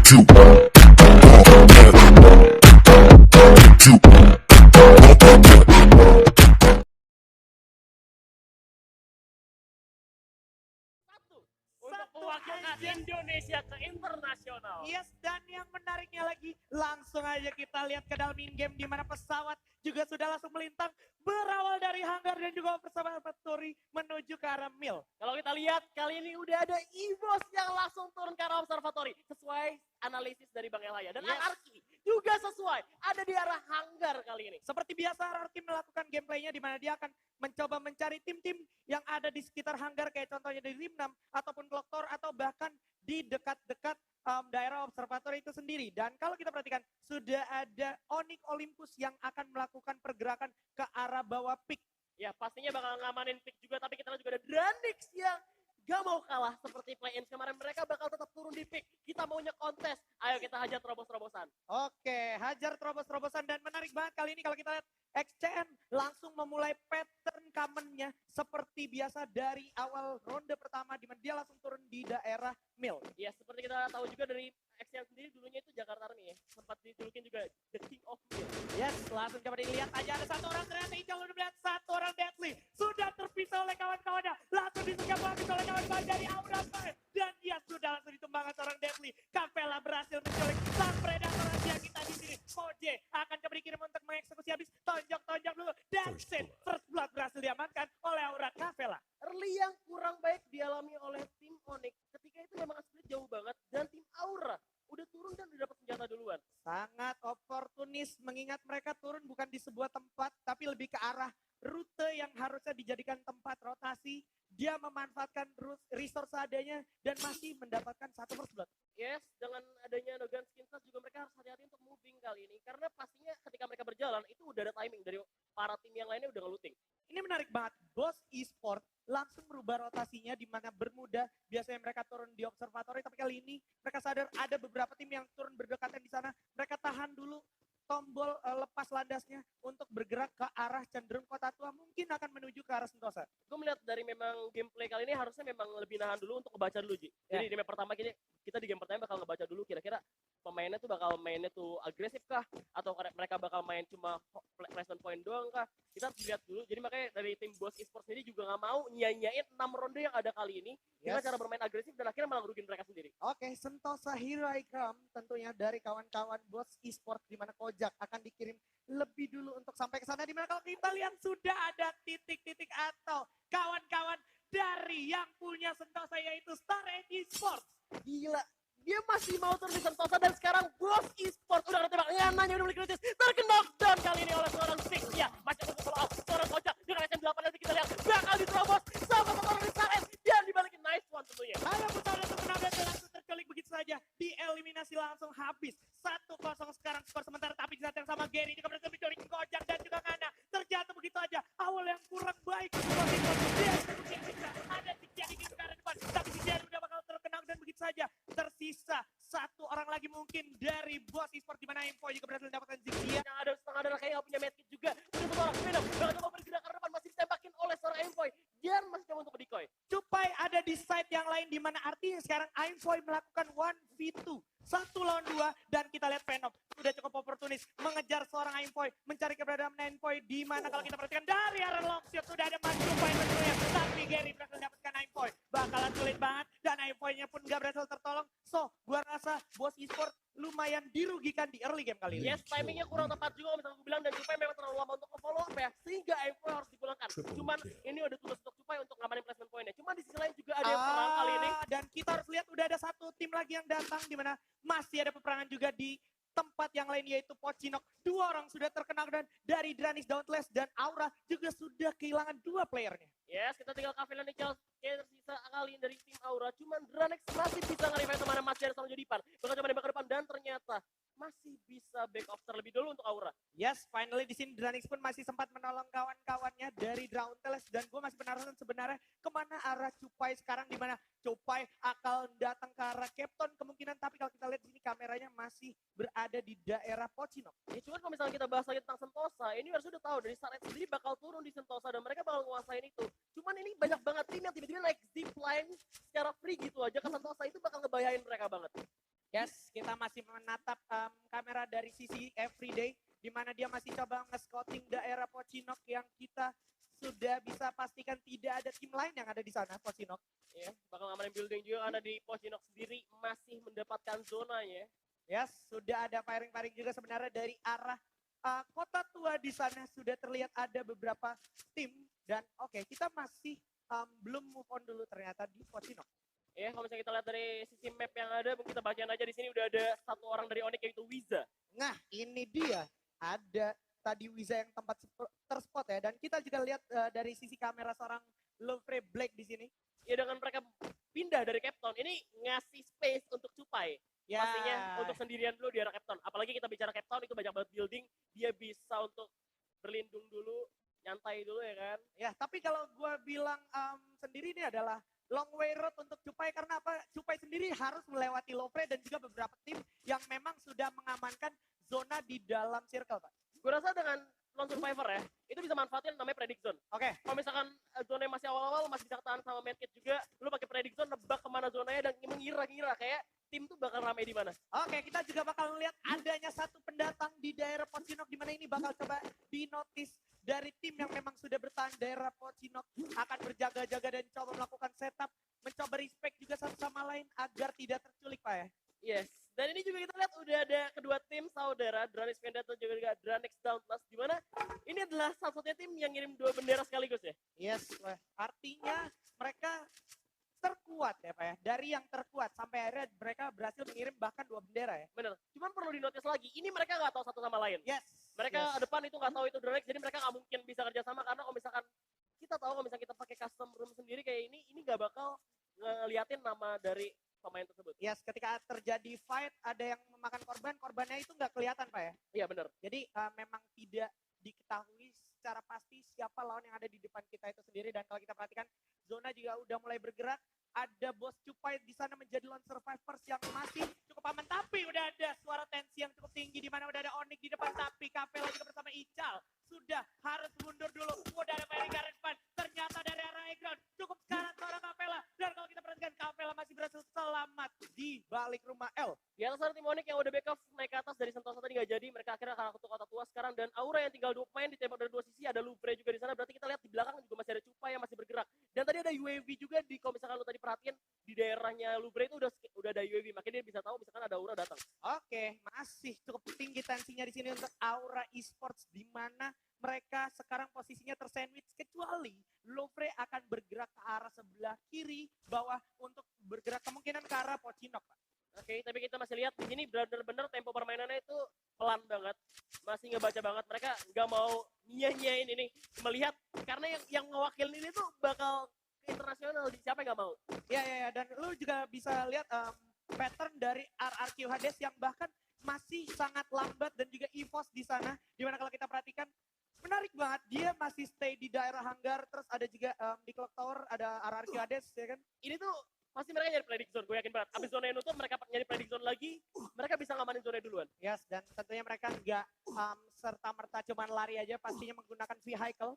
Untuk mewakilkan Indonesia ke internasional. Yes, dan yang menariknya lagi, langsung aja kita lihat ke dalam in-game di mana pesawat juga sudah langsung melintang berawal dari hangar dan juga observatory menuju ke arah Mil. Kalau kita lihat kali ini udah ada EVOS yang langsung turun ke arah observatory sesuai analisis dari Bang Elaya dan Arki juga sesuai ada di arah hangar kali ini. Seperti biasa Arki melakukan gameplaynya di mana dia akan mencoba mencari tim-tim yang ada di sekitar hangar kayak contohnya di Rim 6 ataupun Clock Tower atau bahkan di dekat-dekat daerah observatory itu sendiri. Dan kalau kita perhatikan sudah ada Onyx Olympus yang akan melakukan pergerakan ke arah bawah peak. Ya pastinya bakal ngamanin pick juga, tapi kita juga ada Dranix yang gak mau kalah seperti play-in kemarin. Mereka bakal tetap turun di pick. Kita maunya kontes. Ayo kita hajar terobos-terobosan. Oke, hajar terobos-terobosan dan menarik banget kali ini kalau kita lihat XCN langsung memulai pattern commonnya seperti biasa dari awal ronde pertama di mana dia langsung turun di daerah Mil. Ya seperti kita tahu juga dari XCN sendiri dulunya itu Jakarta Army ya. Sempat dijulukin juga The King of Mil. Yes, langsung coba dilihat aja ada satu orang ternyata Ijal udah melihat satu orang Deadly. Sudah terpisah oleh kawan-kawannya. Langsung disekap habis oleh kawan-kawan dari Aura Fire. Dan dia sudah langsung ditumbangkan seorang Deadly. Capella berhasil menculik sang predator Asia kita di sini. Koje akan coba dikirim untuk mengeksekusi habis. Tonjok dulu. Dan first blood berhasil diamankan oleh Aura Capella. Early yang kurang baik dialami oleh tim Onyx. Ketika itu memang split jauh banget dan tim Aura udah turun dan udah dapat senjata duluan. Sangat oportunis mengingat mereka turun bukan di sebuah tempat tapi lebih ke arah rute yang harusnya dijadikan tempat rotasi. Dia memanfaatkan resource adanya dan masih mendapatkan satu first blood. Yes, dengan adanya Nogan Skinsas juga mereka harus hati-hati untuk moving kali ini. Karena pastinya ketika mereka berjalan itu udah ada timing dari para tim yang lainnya udah ngeluting. Ini menarik banget. Boss Esport langsung merubah rotasinya di mana Bermuda biasanya mereka turun di observatory tapi kali ini mereka sadar ada beberapa tim yang turun berdekatan di sana. Mereka tahan dulu tombol lepas landasnya untuk bergerak ke arah cenderung Kota Tua mungkin akan menuju ke arah Sentosa. Gue melihat dari memang gameplay kali ini harusnya memang lebih nahan dulu untuk ngebaca dulu Ji. Jadi di game pertama kita di game pertama bakal ngebaca dulu kira-kira pemainnya tuh bakal mainnya tuh agresif kah atau mereka bakal main cuma placement point doang kah, kita harus lihat dulu. Jadi makanya dari tim Boss Esports sendiri juga nggak mau nyanyain 6 ronde yang ada kali ini dengan cara bermain agresif dan akhirnya malah ngerugiin mereka sendiri. Oke, Sentosa Hero Icon tentunya dari kawan-kawan Boss Esports di mana Kojak akan dikirim lebih dulu untuk sampai ke sana di mana kalau kita lihat sudah ada titik-titik atau kawan-kawan dari yang punya Sentosa yaitu Star Esports. Gila, dia masih mau turun di Sentosa dan sekarang Boss Esports udah ketembak. Ya, nanya udah mulai kritis. Terkena knockdown kali ini oleh seorang Six. Ya, masih ada follow up. Seorang Kojak dengan SM8 nanti kita lihat bakal diterobos sama seorang di Star dan dibalikin nice one tentunya. Ada putaran terkenal dan langsung terculik begitu saja. Dieliminasi langsung habis. 1-0 sekarang skor sementara tapi di saat yang sama Gary juga berhasil menculik Kojak dan juga Ngana. Terjatuh begitu aja. Awal yang kurang baik. Ada si Jerry di sekarang depan. Tapi si Jerry udah bakal terkenal dan begitu saja. Tersisa satu orang lagi mungkin dari Boss Esports di mana Info juga berhasil mendapatkan Zigzia. Yang ada setengah darah kayak punya medkit juga. Udah satu orang Venom. Bakal coba bergerak ke depan masih ditembakin oleh seorang Envoy. Dia masih coba untuk decoy. Cupai ada di side yang lain di mana artinya sekarang Envoy melakukan 1v2. 1 lawan 2 dan kita lihat Venom sudah cukup oportunis mengejar seorang Envoy, mencari keberadaan Envoy di mana kalau kita perhatikan dari arah longshot sudah ada Cupai tentunya. Tapi Gary berhasil mendapatkan Envoy. Bakalan sulit banget dan Envoy-nya pun gak berhasil tertolong. So, gua rasa Boss Esports lumayan dirugikan di early game kali ini. Yes, timingnya kurang tepat juga misalnya gue bilang dan Cupai memang terlalu lama untuk nge-follow up ya. Sehingga Envoy harus dipulangkan. Cuman ini udah tugas untuk Cupai untuk ngamanin placement point-nya. Cuman di sisi lain juga ada yang perang kali ini. Dan kita harus lihat udah ada satu tim lagi yang datang di mana masih ada peperangan juga di tempat yang lain yaitu Pochinok. 2 orang sudah terkena dan dari Dranix Dauntless dan Aura juga sudah kehilangan 2 playernya. Yes, kita tinggal Kavelan di Charles. Kayak tersisa kali ini dari tim Aura. Cuman Dranix masih bisa nge-revive teman masih ada sama Jodipan. Bakal coba nembak ke depan dan ternyata masih bisa back off terlebih dulu untuk Aura. Yes, finally di sini Dranix pun masih sempat menolong kawan-kawannya dari Dauntless dan gue masih penasaran sebenarnya kemana arah Cupai sekarang di mana Cupai akan datang ke arah Captain kemungkinan tapi kalau kita lihat di sini kameranya masih berada di daerah Pochinok. Ya cuman kalau misalnya kita bahas lagi tentang Sentosa, ini harus udah tahu dari Starlight sendiri bakal turun di Sentosa dan mereka bakal nguasain itu. Cuman ini banyak banget tim yang tiba-tiba naik zipline secara free gitu aja ke Sentosa itu bakal ngebayain mereka banget. Yes, kita masih menatap kamera dari sisi Everyday, di mana dia masih coba nge-scouting daerah Pocinok yang kita sudah bisa pastikan tidak ada tim lain yang ada di sana, Pocinok. Ya, bakal ngamanin building juga karena di Pocinok sendiri masih mendapatkan zonanya. Yes, sudah ada firing-firing juga sebenarnya dari arah kota tua di sana sudah terlihat ada beberapa tim dan oke, kita masih belum move on dulu ternyata di Pocinok. Ya, kalau misalnya kita lihat dari sisi map yang ada, mungkin kita bacain aja di sini udah ada satu orang dari Onyx yaitu Wiza. Nah, ini dia ada tadi Wiza yang tempat terspot ya dan kita juga lihat dari sisi kamera seorang Lovre Black di sini. Ya, dengan mereka pindah dari Captain, ini ngasih space untuk Cupai. Ya. Pastinya untuk sendirian dulu di arah Captain. Apalagi kita bicara Captain itu banyak banget building, dia bisa untuk berlindung dulu, nyantai dulu ya kan. Ya, tapi kalau gue bilang sendiri ini adalah long way road untuk Cupai karena apa? Cupai sendiri harus melewati Lovre dan juga beberapa tim yang memang sudah mengamankan zona di dalam circle, Pak. Gue rasa dengan non survivor ya, itu bisa manfaatin namanya predict zone. Oke. Kalau misalkan zona masih awal-awal masih bisa tahan sama medkit juga, lu pakai predict zone nebak kemana zonanya dan mengira-ngira kayak tim tuh bakal ramai di mana. Oke, kita juga bakal melihat adanya satu pendatang di daerah Pocinok di mana ini bakal coba dinotis dari tim yang memang sudah bertahan daerah Pocinok akan berjaga-jaga dan coba melakukan setup, mencoba respect juga satu sama lain agar tidak terculik, Pak ya. Yes, dan ini juga kita lihat udah ada kedua tim saudara, Dranix Vendetta dan juga Dranix Dauntless, di mana ini adalah satu-satunya tim yang ngirim dua bendera sekaligus ya. Yes, artinya mereka terkuat ya Pak ya, dari yang terkuat sampai akhirnya mereka berhasil mengirim bahkan dua bendera ya. Bener, cuman perlu dinotis lagi, ini mereka nggak tahu satu sama lain. Yes. Mereka depan itu nggak tahu itu Dranix, jadi mereka nggak mungkin bisa kerjasama karena kalau misalkan kita tahu kalau misalkan kita pakai custom room sendiri kayak ini nggak bakal ngeliatin nama dari pemain tersebut. Yes, ketika terjadi fight ada yang memakan korban, korbannya itu nggak kelihatan Pak ya. Iya benar. Jadi memang tidak diketahui secara pasti siapa lawan yang ada di depan kita itu sendiri dan kalau kita perhatikan zona juga udah mulai bergerak. Ada bos Cupai di sana menjadi lone survivors yang masih cukup aman tapi udah ada suara tensi yang cukup tinggi di mana udah ada Onyx di depan tapi Kapela juga bersama Ical sudah harus mundur dulu. Udah ada firing ke depan. Ternyata dari arah ground cukup sekarang seorang Kapela dan kalau kita perhatikan Kapela masih berhasil selamat di balik rumah L. Di atas ada tim Onyx yang udah backup naik ke atas dari Sentosa tadi nggak jadi, mereka akhirnya kalah ke kota tua sekarang dan Aura yang tinggal 2 pemain ditembak dari 2 sisi, ada Lupre juga di sana, berarti kita lihat di belakang juga masih ada Cupai yang masih bergerak. Dan tadi ada UAV juga di kalau misalkan lu tadi perhatiin di daerahnya Lupre itu udah ada UAV, makanya dia bisa tahu misalkan ada Aura datang. Oke, masih cukup tinggi tensinya di sini untuk Aura Esports di mana mereka sekarang posisinya tersandwich kecuali Lupre akan bergerak ke arah sebelah kiri bawah untuk bergerak kemungkinan ke arah Pocinok, Pak. Oke, tapi kita masih lihat di sini benar-benar tempo permainannya itu pelan banget, masih ngebaca banget. Mereka nggak mau nyanyain ini, melihat karena yang ngewakilin ini tuh bakal ke internasional, siapa yang nggak mau? Ya, dan lu juga bisa lihat pattern dari RRQ Hades yang bahkan masih sangat lambat dan juga EVOS di sana. Dimana kalau kita perhatikan menarik banget, dia masih stay di daerah hanggar, terus ada juga di Clock Tower ada RRQ Hades ya kan. Ini tuh pasti mereka nyari predict zone, gue yakin banget. Abis zona yang nutup, mereka nyari predict zone lagi, mereka bisa ngamanin zona duluan. Yes, dan tentunya mereka nggak serta-merta cuman lari aja, pastinya menggunakan vehicle.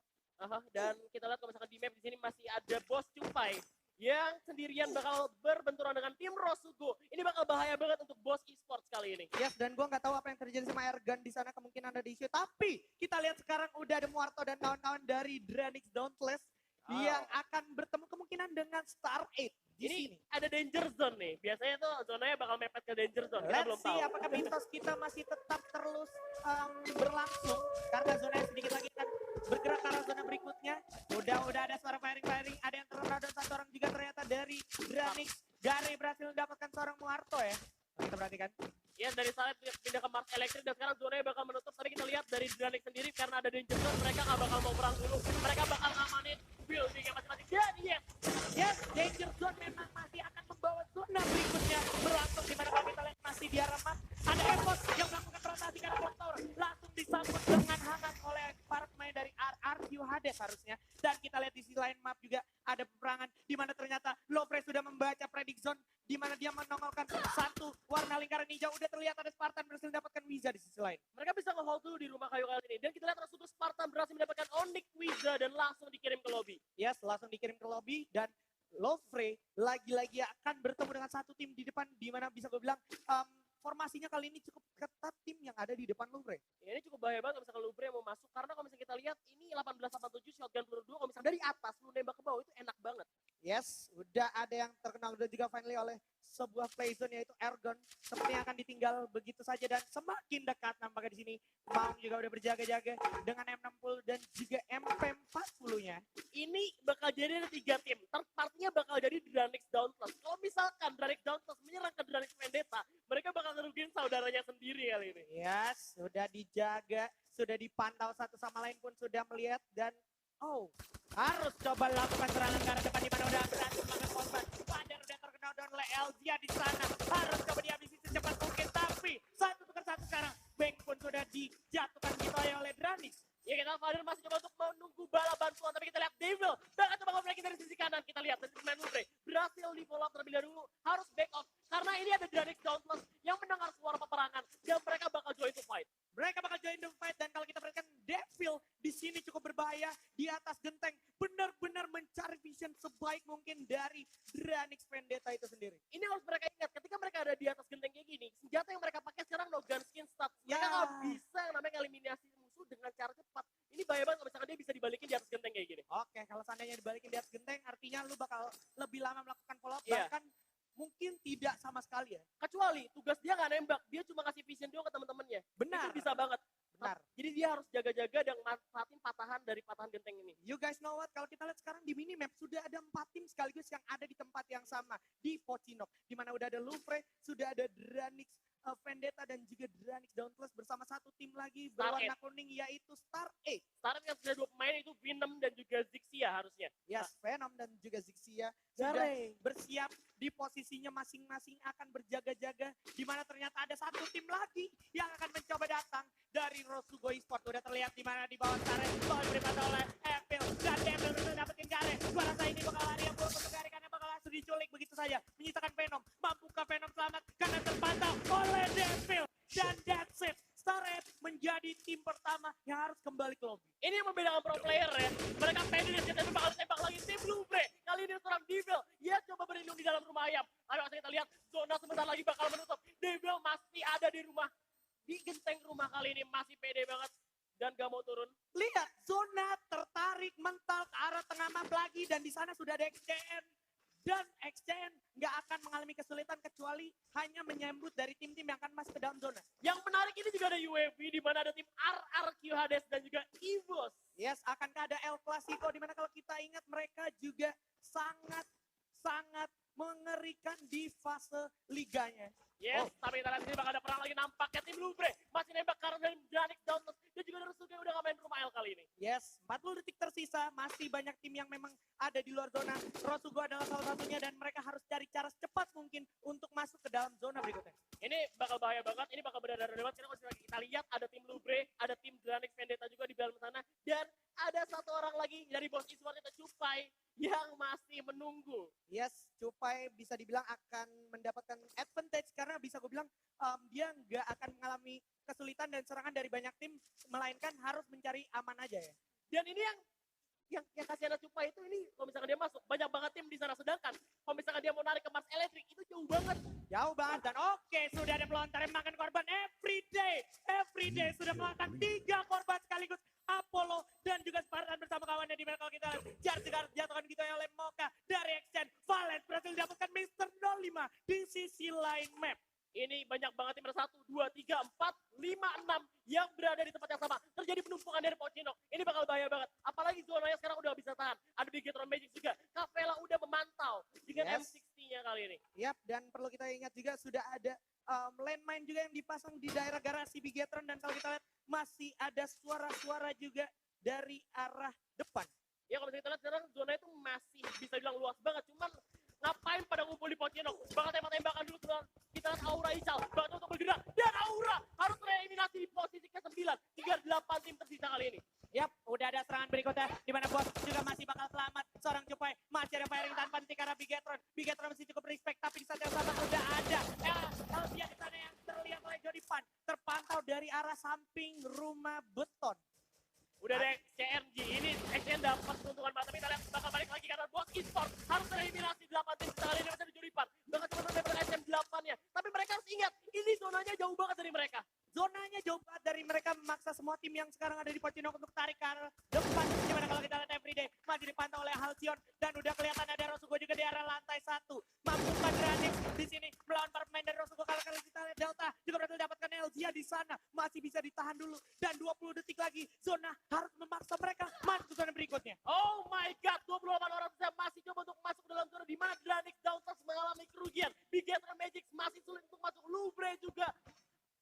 Dan kita lihat kalau misalkan di map di sini masih ada bos Cupai yang sendirian bakal berbenturan dengan tim Rosugo. Ini bakal bahaya banget untuk bos esports kali ini. Yes, dan gue nggak tahu apa yang terjadi sama Airgun di sana, kemungkinan ada isu. Tapi kita lihat sekarang udah ada Muarto dan kawan-kawan dari Dranix Dauntless yang akan bertemu kemungkinan dengan Star 8 di ini sini. Ada danger zone nih. Biasanya tuh zonanya bakal mepet ke danger zone. Kita belum Let's see tahu. apakah mitos kita masih tetap terus berlangsung karena zona yang sedikit lagi kan bergerak ke arah zona berikutnya. Udah ada suara firing, ada yang terlalu dan satu orang juga ternyata dari Dranix. Gare berhasil mendapatkan seorang Muarto ya. Kita perhatikan. Ya dari sana pindah ke Mars Electric dan sekarang zonanya bakal menutup. Tadi kita lihat dari Dranix sendiri karena ada danger zone, mereka nggak bakal mau perang dulu. Mereka bakal ngamanin buildingnya masing-masing. Dan Yes, danger zone memang masih akan membawa zona berikutnya berlangsung di mana kalau kita lihat masih di arah map. Ada Evos yang melakukan rotasi karena Clock Tower langsung disambut dengan hangat oleh para pemain dari RRQ Hades harusnya. Dan kita lihat di sisi lain map juga ada peperangan di mana ternyata Lopre sudah membaca predict zone di mana dia menongolkan satu warna lingkaran hijau. Udah terlihat ada Spartan berhasil mendapatkan Wiza di sisi lain. mereka bisa nge-hold dulu di rumah kayu kali ini. Dan kita lihat Rosugo Spartan berhasil mendapatkan Onyx Wiza dan langsung dikirim ke lobby. Yes, langsung dikirim ke lobby dan Lovre lagi-lagi akan bertemu dengan satu tim di depan, di mana bisa gue bilang formasinya kali ini cukup ketat tim yang ada di depan Lovre. Ya, ini cukup bahaya banget kalau misalkan Lovre mau masuk, karena kalau misalnya kita lihat ini 1887 shotgun peluru 2, kalau misalnya dari atas lu nembak ke bawah itu enak banget. Yes, udah ada yang terkenal udah juga finally oleh sebuah playzone yaitu Ergon. Seperti yang akan ditinggal begitu saja dan semakin dekat nampaknya di sini. Maung juga udah berjaga-jaga dengan M60 dan juga MP40-nya. Ini bakal jadi ada 3 tim. Third partinya bakal jadi Dranix Dauntless. Kalau misalkan Dranix Dauntless menyerang ke Dranix Vendetta, mereka bakal ngerugiin saudaranya sendiri kali ini. Yes, sudah dijaga, sudah dipantau satu sama lain pun sudah melihat dan harus coba lakukan serangan ke arah depan di mana udah berhasil melakukan korban. Padahal udah terkenal down oleh Elzia di sana. Harus coba dihabisi secepat mungkin, tapi 1-1 sekarang. Bank pun sudah dijatuhkan gitu oleh Dranix. Ya, kita Father masih coba untuk menunggu bala bantuan, tapi kita lihat Devil bakal coba ngobrolin dari sisi kanan. Kita lihat dari pemain Lovre berhasil di follow up terlebih dahulu, harus back off karena ini ada Dranix Dauntless yang mendengar suara peperangan dan mereka bakal join to fight. Mereka bakal join the fight dan kalau kita perhatikan Devil di sini cukup berbahaya di atas genteng, benar-benar mencari vision sebaik mungkin dari Dranix Vendetta itu sendiri. Ini harus mereka ingat, ketika mereka ada di atas genteng kayak gini, senjata yang mereka pakai sekarang no gun skin stats. Mereka nggak bisa yang namanya eliminasi musuh dengan cara cepat. Ini bahaya banget kalau misalkan dia bisa dibalikin di atas genteng kayak gini. Oke, kalau seandainya dibalikin di atas genteng, artinya lu bakal lebih lama melakukan follow up, Iya. bahkan mungkin tidak sama sekali ya. Kecuali tugas dia nggak nembak, dia cuma kasih vision doang ke teman-temannya. Benar. Itu bisa banget. Benar. Jadi dia harus jaga-jaga dan manfaatin patahan dari patahan genteng ini. You guys know what? Kalau kita lihat sekarang di minimap sudah ada 4 tim sekaligus yang ada di tempat yang sama di Pocinok, di mana udah ada Lovre, sudah ada Dranix Vendetta dan juga Dranix Dauntless bersama satu tim lagi berwarna kuning yaitu Star 8. Sekarang yang sudah 2 pemain itu Venom dan juga Zixia harusnya. Yes, Venom dan juga Zixia sudah bersiap di posisinya masing-masing akan berjaga-jaga, di mana ternyata ada satu tim lagi yang akan mencoba datang dari Rosugo Esport. Udah terlihat di mana di bawah Sare, bawah diberi oleh Evil dan Devil udah dapetin Gare. Gua rasa ini bakal lari yang buruk untuk Gare karena bakal langsung diculik begitu saja. Menyisakan Venom, mampukah Venom selamat karena terpantau oleh Devil dan that's it. Star 8 menjadi tim pertama yang harus kembali ke lobby. Ini yang membedakan pro player ya. Mereka pede dan kita bakal tembak lagi tim Lovre. Kali ini seorang Devil. Dia coba berlindung di dalam rumah ayam. Ayo kita lihat zona sebentar lagi bakal menutup. Devil masih ada di rumah. Di genteng rumah kali ini masih pede banget dan gak mau turun. Lihat zona tertarik mental ke arah tengah map lagi dan di sana sudah ada XCN. Dan XCN nggak akan mengalami kesulitan kecuali hanya menyambut dari tim-tim yang akan masuk ke dalam zona. Yang menarik ini juga ada UAV di mana ada tim RRQ Hades dan juga EVOS. Yes, akankah ada El Clasico di mana kalau kita ingat mereka juga sangat mengerikan di fase liganya. Yes, tapi kita lihat ini bakal ada perang lagi nampaknya tim Lovre masih nembak karena dari Dranix Dauntless dan juga Rosugo udah gak main rumah L kali ini. Yes, 40 detik tersisa, masih banyak tim yang memang ada di luar zona. Rosugo adalah salah satunya dan mereka harus cari cara secepat mungkin untuk masuk ke dalam zona berikutnya. Ini bakal bahaya banget, ini bakal benar-benar debat karena kalau kita lihat ada tim Lovre, ada tim Dranix Vendetta juga di dalam sana dan ada satu orang lagi dari bos Esport itu Cupai yang masih menunggu. Yes, Cupai bisa dibilang akan mendapatkan advantage karena bisa gue bilang dia nggak akan mengalami kesulitan dan serangan dari banyak tim, melainkan harus mencari aman aja ya. Dan ini yang kasihan Cupai itu ini kalau misalkan dia masuk banyak banget tim di sana, sedangkan kalau misalkan dia mau narik ke Mars Electric itu jauh banget. Jauh banget dan oke sudah ada pelontar yang makan korban everyday sudah melakukan 3 korban sekaligus. Apollo dan juga Spartan bersama kawannya di mana kalau kita lihat juga jatuhkan gitu oleh Moka dari Extend. Valent berhasil didapatkan Mr. 05 di sisi lain map. Ini banyak banget tim, 1, 2, 3, 4, 5, 6 yang berada di tempat yang sama. Terjadi penumpukan dari Pocinok. Ini bakal bahaya banget. Apalagi zonanya sekarang udah bisa tahan. Ada Bigetron Magic juga. Capella udah memantau dengan M60-nya kali ini. Yap, dan perlu kita ingat juga sudah ada landmine juga yang dipasang di daerah garasi Bigetron dan kalau kita lihat masih ada suara-suara juga dari arah depan. Ya kalau kita lihat sekarang zona itu masih bisa bilang luas banget. Cuman ngapain pada ngumpul di Pocinok? Bakal tembak-tembakan dulu teman. Kita lihat Aura Ical bakal untuk bergerak dan Aura harus tereliminasi di posisi ke-9. Tinggal 8 tim tersisa kali ini. Yap, udah ada serangan berikutnya di mana bos juga masih bakal selamat. Seorang Cupai masih ada firing tanpa henti karena Bigetron masih cukup respect tapi di saat yang sama sudah ada dia di sana yang terlihat oleh Jody Pan terpantau dari arah samping rumah beton. Udah ada CRG, ini XN dapat keuntungan banget, tapi kita lihat bakal balik lagi karena bos Esport harus harus tereliminasi 8 tim kali ini masih di juri 4. Bahkan cuma sampai SM8-nya. Tapi mereka harus ingat, ini zonanya jauh banget dari mereka. Zonanya jauh banget dari mereka, memaksa semua tim yang sekarang ada di Pocinok untuk tarik ke arah depan. Gimana kalau kita lihat Everyday masih dipantau oleh Halcyon dan udah kelihatan ada Rosugo juga di area lantai 1. Mampu Quadratic di sini melawan para pemain dari Rosugo. Kalau kita lihat Delta juga berhasil dapatkan Elzia di sana, masih bisa ditahan dulu dan 20 detik lagi zona harus memaksa mereka masuk ke zona berikutnya. Oh my god, 28 orang bisa masih coba untuk masuk ke dalam zona di mana Dranix Downstairs mengalami kerugian. Bigetron Magic masih sulit untuk masuk. Lubre juga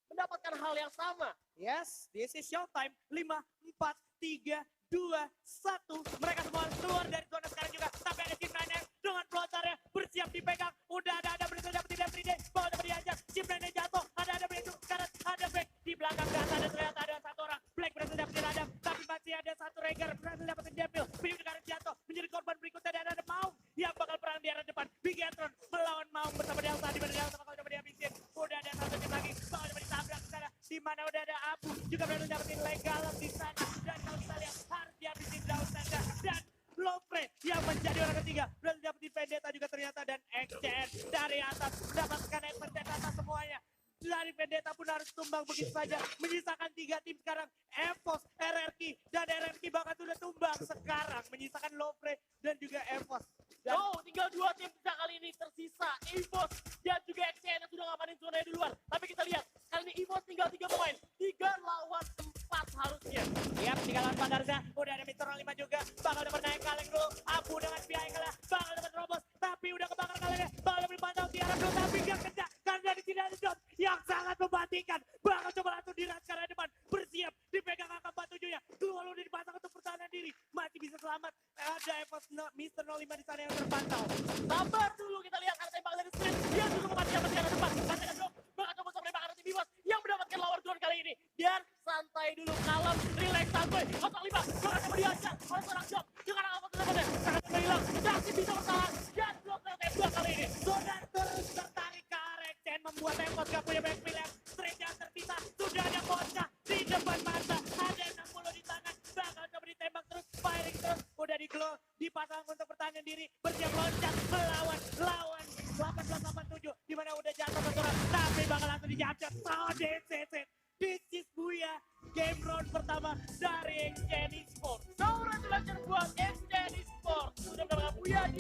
mendapatkan hal yang sama. Yes, this is showtime. 5, 4, 3, 2, 1. Mereka semua keluar dari zona sekarang juga. Tapi ada Chip Nine dengan pelontarnya bersiap dipegang. Udah ada berhasil dapetin Everyday. Bawa dapat dihajar. Chip Nine jatuh. Ada berhasil kanan. Ada Black di belakang gas. Ada ternyata ada satu orang. Black berhasil dapetin Adam. Tapi masih ada satu Rhaegar berhasil dapetin Devil. Pilih sekarang jatuh. Menjadi korban berikutnya dan ada Maung yang bakal perang di arah depan. Bigetron melawan Maung bersama Delta. Di mana Delta bakal coba dihabisin. Udah ada satu tim lagi. Bakal coba ditabrak ke sana. Di mana udah ada Abu. Juga berhasil dapetin Legalem di sana. Dan kalau kita lihat harus dihabisin Daunstanda. Dan Lopre yang menjadi orang ketiga. Berhasil dapetin Vendetta juga ternyata. Dan XCN dari atas mendapatkan advantage atas semuanya. Dari Vendetta pun harus tumbang begitu saja. Menyisakan 3 tim sekarang. Evos, RRQ, dan RRQ bahkan sudah tumbang sekarang. Menyisakan Lopre dan juga Evos. Dan Tinggal 2 tim sisa kali ini tersisa. EVOS dan juga XCN yang sudah ngamanin zona di luar. Tapi kita lihat, kali ini EVOS tinggal 3 pemain. 3 lawan 4 harusnya. Yap, 3 lawan 4 harusnya. Udah ada Mr. 5 juga. Bakal dapat naik kaleng dulu. Abu dengan PI kalah. Bakal dapat Robos. Tapi udah kebakar kalengnya. Bakal dapat dipantau Tiara belum. Tapi gak kena. Karena di sini ada Dot yang sangat mematikan. Bakal coba langsung diras ke arah depan. Bersiap. Dipegang AK-47-nya. Keluar udah dipasang untuk pertahanan diri. Masih bisa selamat. Ada Evos Mr. 05 di sana yang terpantau. Sabar dulu, kita lihat ada tembakan dari Street. Dia juga mematikan di arah depan. Katakan dong, bakal coba tembakan dari EVOS yang mendapatkan lawan drone kali ini. Biar santai dulu, kalem, relax, santai. 05, bakal coba dihajar oleh seorang Job. Dengan apa teman-temannya, sangat hilang. Masih bisa bertahan. Dan blok T2 kali ini. Zona terus tertarik ke arah XCN membuat Evos gak punya banyak pilihan. Street yang tersisa. Sudah ada Bocah di depan mata. Ada 60 di tangan. Bakal coba ditembak terus. Firing terus. Udah di glow. Dipasang untuk pertahanan diri. Bersiap loncat melawan lawan 1887. Dimana udah jatuh ke orang. Tapi bakal langsung dijamcat. Oh, DCC. This is Buya. Game round pertama dari XCN Esports. Congratulations buat XCN Esports. Sudah mendapatkan Buya di